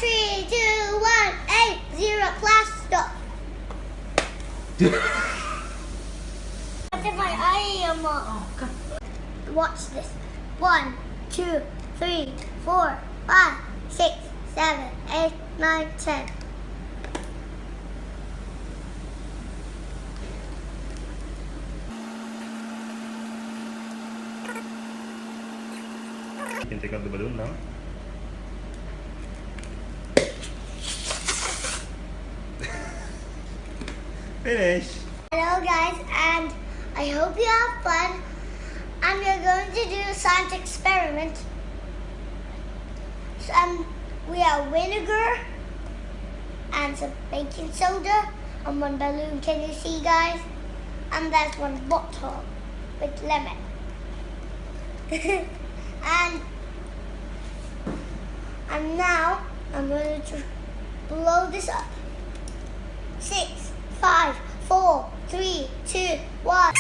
3, 2, 1, 8, 0, class, stop. What's in my eye? Watch this. 1, 2, 3, 4, 5, 6, 7, 8, 9, 10. You can take out the balloon now. Finish. Hello guys, and I hope you have fun. And we're going to do a science experiment. We have vinegar and some baking soda and one balloon. Can you see, guys? And there's one bottle with lemon. and now I'm going to blow this up. 6, 5, 4, 3, 2, 1.